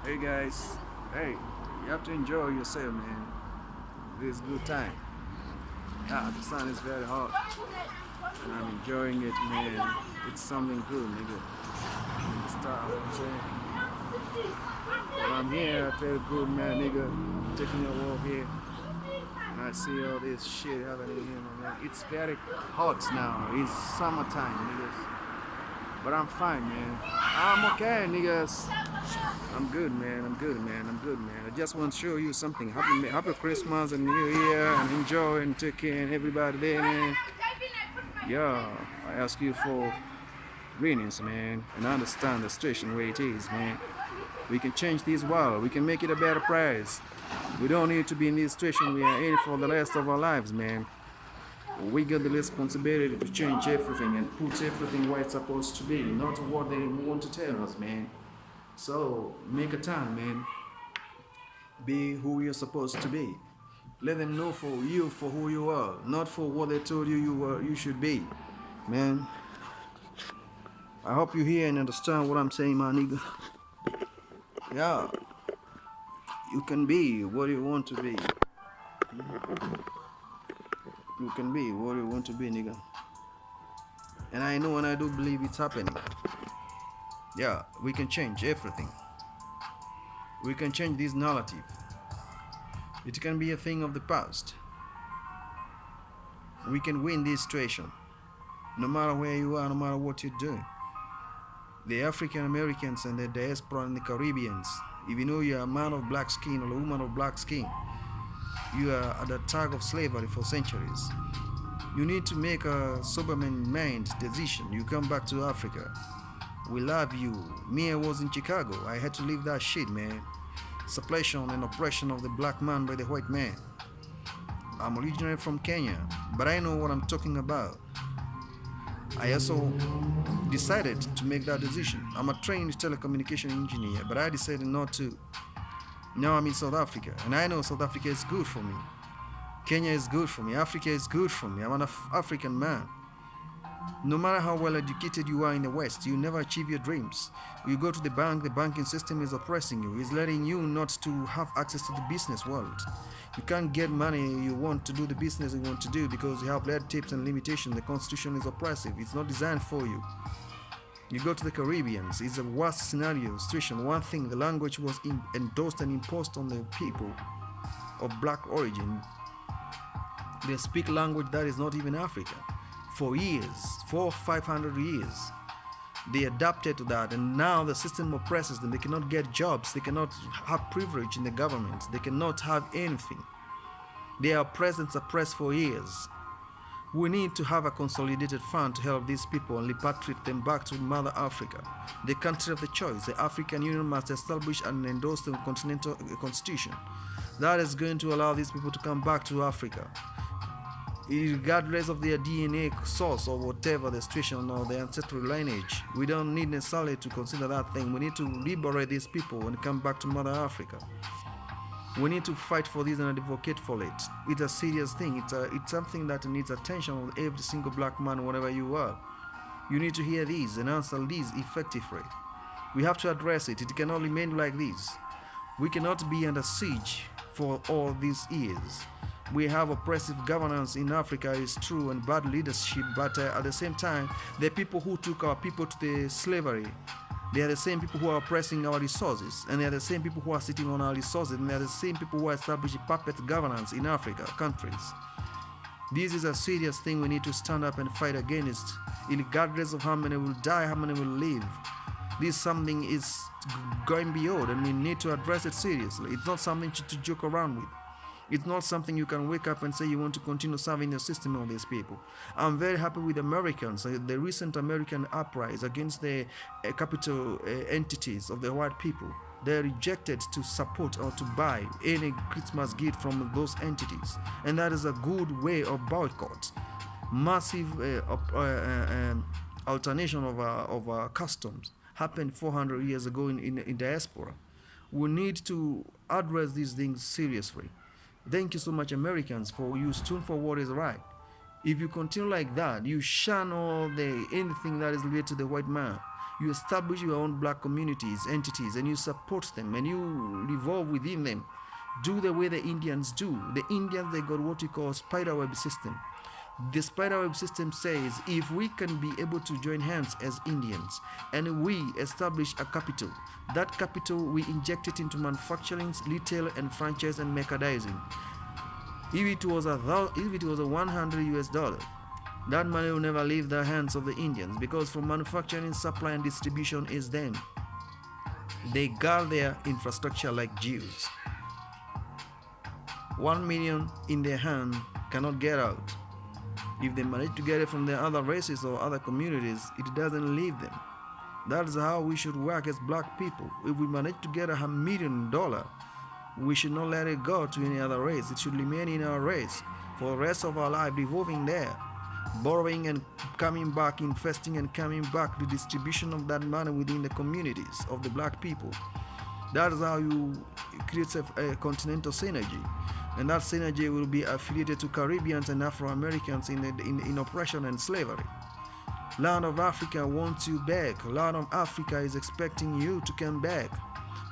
Hey guys, hey, you have to enjoy yourself, man. This is good time. The sun is very hot, and I'm enjoying it, man. It's something good, nigga. Start, what I'm saying. But I'm here, I feel good, man, nigga. Taking a walk here, and I see all this shit happening here, man. It's very hot now. It's summertime, niggas. But I'm fine, man. I'm okay, niggas. I'm good, man. I'm good, man. I'm good, man. I just want to show you something. Happy Christmas and New Year, and enjoy and take care and everybody there, man. Yeah, I ask you for greetings, man, and understand the situation where it is, man. We can change this world. We can make it a better place. We don't need to be in this situation we are in for the rest of our lives, man. We got the responsibility to change everything and put everything where it's supposed to be, not what they want to tell us, man. So make a time, man. Be who you're supposed to be. Let them know for you for who you are, not for what they told you you should be, man. I hope you hear and understand what I'm saying, my nigga. Yeah, you can be what you want to be. You can be what you want to be, nigga. And I know and I do believe it's happening. Yeah, we can change everything. We can change this narrative. It can be a thing of the past. We can win this situation. No matter where you are, no matter what you're doing. The African Americans and the diaspora and the Caribbeans, if you know you're a man of black skin or a woman of black skin, you are at the tag of slavery for centuries. You need to make a sober mind decision. You come back to Africa. We love you. Me, I was in Chicago. I had to leave that shit, man. Suppression and oppression of the black man by the white man. I'm originally from Kenya, but I know what I'm talking about. I also decided to make that decision. I'm a trained telecommunication engineer, but I decided not to. Now I'm in South Africa, and I know South Africa is good for me. Kenya is good for me. Africa is good for me. I'm an African man. No matter how well educated you are in the West, you never achieve your dreams. You go to the bank, the banking system is oppressing you. It's letting you not to have access to the business world. You can't get money you want to do the business you want to do because you have red tapes and limitations. The constitution is oppressive. It's not designed for you. You go to the Caribbean, it's a worst scenario, situation. One thing, the language was endorsed and imposed on the people of black origin. They speak language that is not even African. For years, 500 years, they adapted to that, and now the system oppresses them. They cannot get jobs, they cannot have privilege in the government, they cannot have anything. They are oppressed and suppressed for years. We need to have a consolidated fund to help these people and repatriate them back to Mother Africa, the country of the choice. The African Union must establish and endorse the continental constitution that is going to allow these people to come back to Africa, regardless of their DNA source or whatever the situation or the ancestral lineage. We don't need necessarily to consider that thing. We need to liberate these people and come back to Mother Africa. We need to fight for this and advocate for it. It's a serious thing. It's something that needs attention of every single black man, wherever you are. You need to hear this and answer this effectively. We have to address it. It cannot remain like this. We cannot be under siege for all these years. We have oppressive governance in Africa, is true, and bad leadership, but at the same time, the people who took our people to the slavery, they are the same people who are oppressing our resources, and they are the same people who are sitting on our resources, and they are the same people who are establishing puppet governance in Africa countries. This is a serious thing we need to stand up and fight against, regardless of how many will die, how many will live. This something is going beyond, and we need to address it seriously. It's not something to joke around with. It's not something you can wake up and say you want to continue serving the system of these people. I'm very happy with Americans. The recent American uprising against the capital entities of the white people. They rejected to support or to buy any Christmas gift from those entities. And that is a good way of boycott. Massive alternation of customs happened 400 years ago in diaspora. We need to address these things seriously. Thank you so much, Americans, for you stood for what is right. If you continue like that, you shun all anything that is related to the white man. You establish your own black communities, entities, and you support them, and you revolve within them. Do the way the Indians do. The Indians, they got what we call Spiderweb System. The Spiderweb System says if we can be able to join hands as Indians and we establish a capital, that capital we inject it into manufacturing, retail, and franchise and merchandising. If it was a 100 US dollar, that money will never leave the hands of the Indians, because from manufacturing, supply, and distribution is them. They guard their infrastructure like Jews. 1 million in their hand cannot get out. If they manage to get it from the other races or other communities, it doesn't leave them. That's how we should work as black people. If we manage to get $1 million, we should not let it go to any other race. It should remain in our race for the rest of our life, revolving there, borrowing and coming back, investing and coming back, the distribution of that money within the communities of the black people. That is how you create a continental synergy. And that synergy will be affiliated to Caribbeans and Afro-Americans in oppression and slavery. Land of Africa wants you back. Land of Africa is expecting you to come back.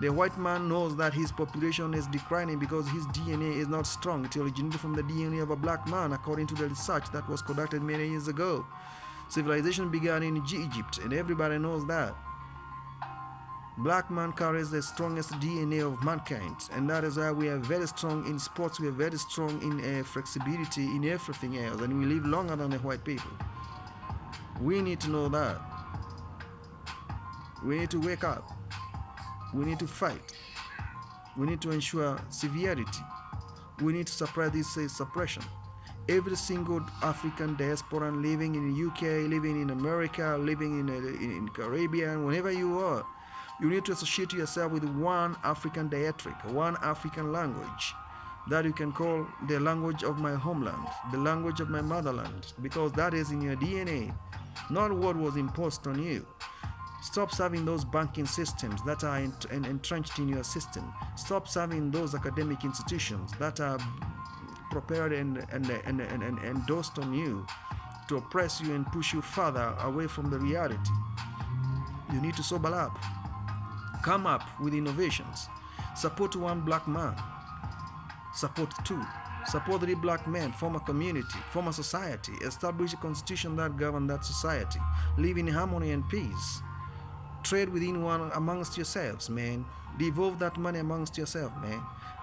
The white man knows that his population is declining because his DNA is not strong. It originated from the DNA of a black man, according to the research that was conducted many years ago. Civilization began in Egypt, and everybody knows that. Black man carries the strongest DNA of mankind, and that is why we are very strong in sports, we are very strong in flexibility, in everything else, and we live longer than the white people. We need to know that. We need to wake up. We need to fight. We need to ensure severity. We need to suppress this suppression. Every single African diaspora living in the UK, living in America, living in Caribbean, wherever you are, you need to associate yourself with one African diatric, one African language that you can call the language of my homeland, the language of my motherland, because that is in your DNA, not what was imposed on you. Stop serving those banking systems that are entrenched in your system. Stop serving those academic institutions that are prepared and endorsed on you to oppress you and push you further away from the reality. You need to sober up. Come up with innovations. Support one black man. Support two. Support 3 black men. Form a community. Form a society. Establish a constitution that governs that society. Live in harmony and peace. Trade within one amongst yourselves, man. Devolve that money amongst yourself, man.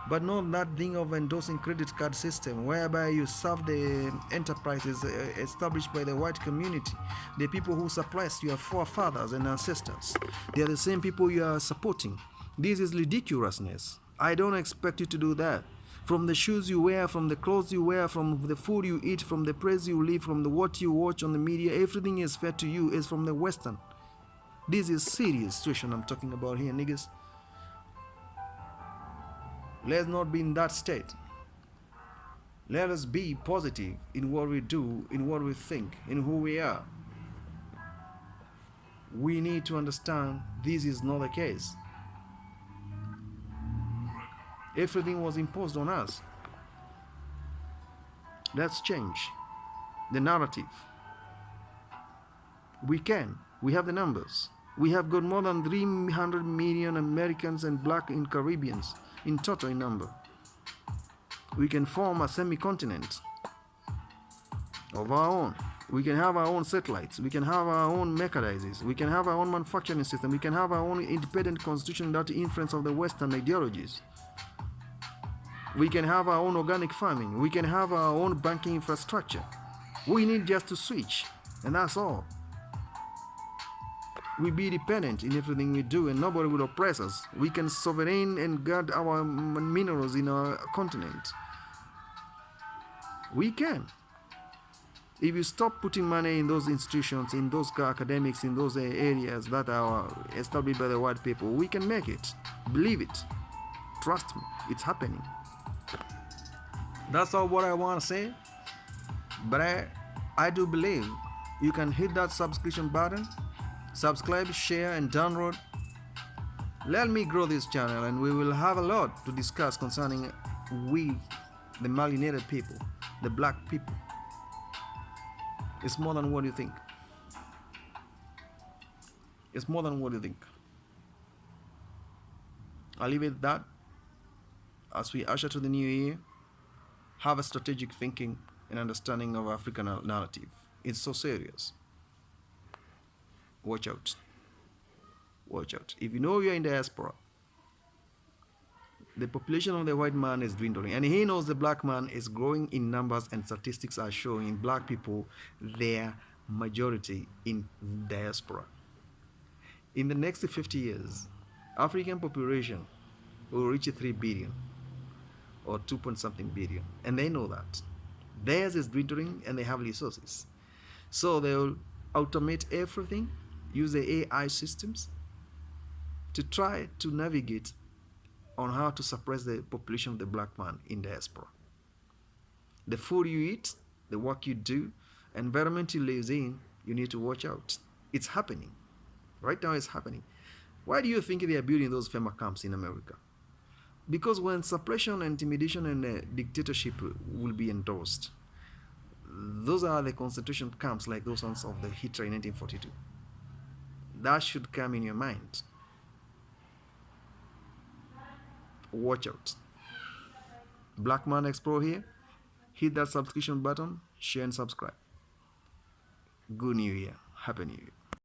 But not that thing of endorsing credit card system whereby you serve the enterprises established by the white community, the people who suppressed your forefathers and ancestors. They are the same people you are supporting. This is ridiculousness. I don't expect you to do that. From the shoes you wear, from the clothes you wear, from the food you eat, from the place you live, from the what you watch on the media, everything is fed to you is from the Western. This is serious situation I'm talking about here, niggas. Let's not be in that state. Let us be positive in what we do, in what we think, in who we are. We need to understand this is not the case. Everything was imposed on us. Let's change the narrative. We can. We have the numbers. We have got more than 300 million Americans and black in Caribbeans in total in number. We can form a semi-continent of our own. We can have our own satellites. We can have our own mechanizers. We can have our own manufacturing system. We can have our own independent constitution without the influence of the Western ideologies. We can have our own organic farming. We can have our own banking infrastructure. We need just to switch, and that's all. We be dependent in everything we do, and nobody will oppress us. We can sovereign and guard our minerals in our continent. We can. If you stop putting money in those institutions, in those academics, in those areas that are established by the white people, we can make it. Believe it. Trust me, it's happening. That's all what I want to say. But I do believe you can hit that subscription button. Subscribe, share, and download. Let me grow this channel, and we will have a lot to discuss concerning we, the melanated people, the black people. It's more than what you think. It's more than what you think. I'll leave it at that. As we usher to the new year, have a strategic thinking and understanding of African narrative. It's so serious. Watch out. Watch out. If you know you're in diaspora, the population of the white man is dwindling, and he knows the black man is growing in numbers, and statistics are showing black people their majority in diaspora. In the next 50 years, African population will reach 3 billion or 2 point something billion, and they know that. Theirs is dwindling and they have resources. So they'll automate everything, use the AI systems to try to navigate on how to suppress the population of the black man in diaspora. The food you eat, the work you do, environment you live in, you need to watch out. It's happening. Right now it's happening. Why do you think they are building those FEMA camps in America? Because when suppression, intimidation, and dictatorship will be endorsed, those are the concentration camps like those ones of the Hitler in 1942. That should come in your mind. Watch out. Black Man Explore here. Hit that subscription button, share and subscribe. Good New Year. Happy New Year.